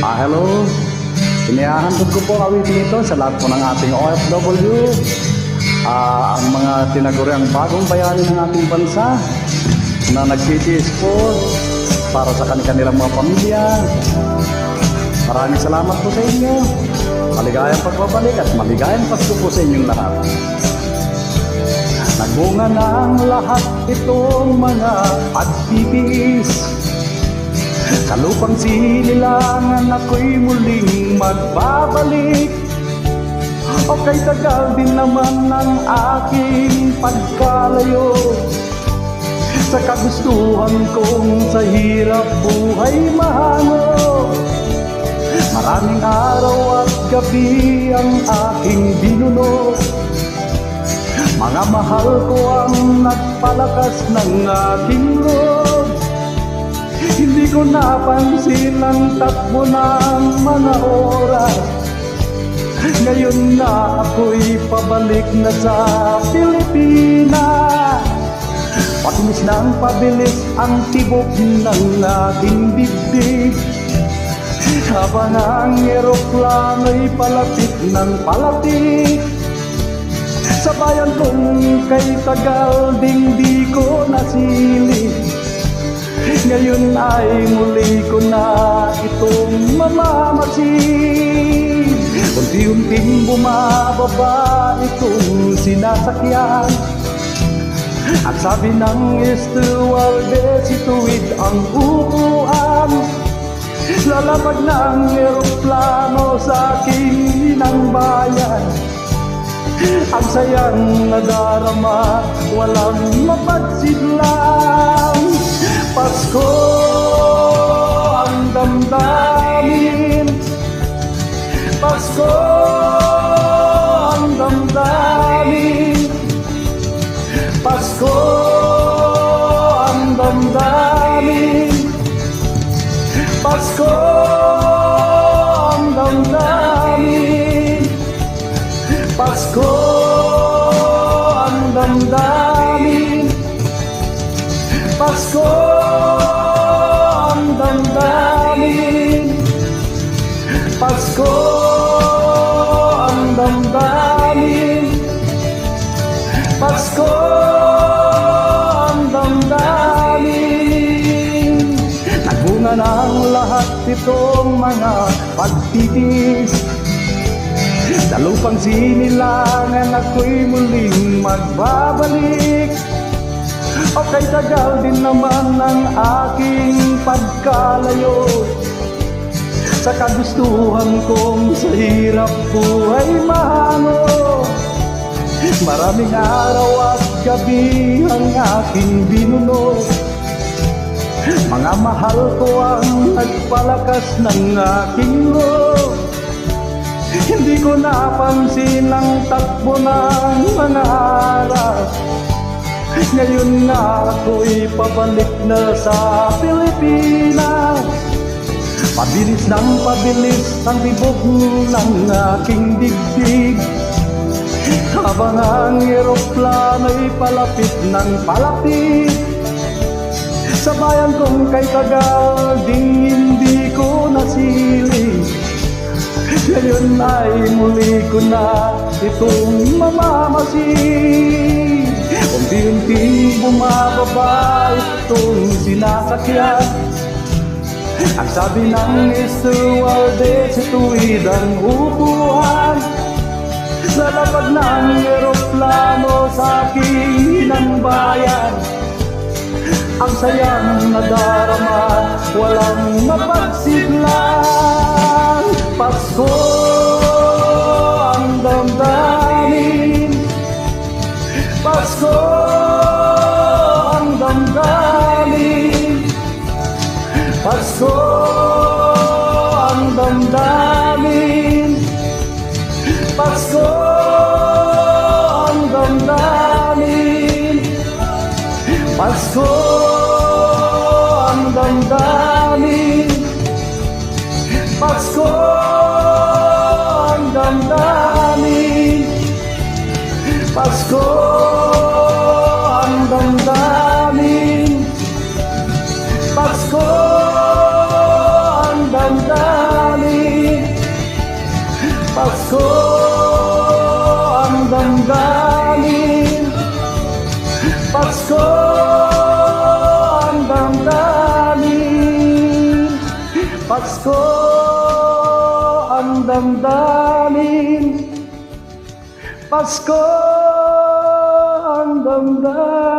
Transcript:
Hello. Inihahandog ko po awitin ito sa lahat po ng ating OFW, ang mga tinaguriang bagong bayani ng ating bansa na nagtitiis po para sa kanilang mga pamilya. Maraming salamat po sa inyo. Maligayang pagbabalik at maligayang Pasko po sa inyong lahat. Nagbunga na ang lahat itong mga pagtitiis. Sa lupang sinilangan ako'y muling magbabalik. O kay tagal din naman ng aking pagkalayo sa kagustuhan kong sa hirap buhay mahango. Maraming araw at gabi ang aking binuno. Mga mahal ko ang nagpalakas ng aking loob. Hindi ko napansin ang takbo ng mga oras. Ngayon na ako'y pabalik na sa Pilipinas. Pabilis ng pabilis ang tibok ng aking dibdib, habang ang eroplano'y palapit ng palapit sa bayan kong kay tagal ding di ko nasilip. Ngayon ay muli ko na itong mamamasid. Unti-unting bumababa itong sinasakyan. At sabi ng stewardess, ituwid ang upuan. Lalapag ng eroplano sa aking inang bayan. Ang sayang nadarama, walang mapagsidlang. Pasko ang damdamin, Pasko ang damdamin, Pasko ang damdamin, Pasko ang damdamin, Pasko ang damdamin, Pasko ang damdamin, Pasko ang damdamin, Pasko ang damdamin. Nagbunga na ang lahat itong mga pagtitis. Sa lupang sinilangan ako'y muling magbabalik. O kay tagal din naman ng aking pagkalayo sa kagustuhan kong sa hirap buhay mahango. Maraming araw at gabi ang aking binuno. Mga mahal ko ang nagpalakas ng aking loob. Hindi ko napansin ang takbo ng mga araw. Ngayon na ako'y pabalik na sa Pilipinas. Pabilis ng pabilis ang tibok ng aking dibdib, habang ang eroplano'y palapit ng palapit sa bayan kong kay tagal ding hindi ko nasilip. Ngayon ay muli ko na itong mamamasid. Unti-unti bumababa itong sinasakyan. Ang sabi ng stewardess, ituwid ang upuan. Lalapag ng eroplano sa aking inang bayan. Ang sayang nadarama, walang mapagsidlang. Pasko ang damdamin, Pasko ang damdamin, Pasko ang damdamin, Pasko ang damdamin, Pasko ang damdamin, Pasko ang damdamin, Pasko ang damdamin, Pasko ang damdamin. Pasko ang damdamin, Pasko ang damdamin, Pasko ang damdamin, Pasko ang damdamin.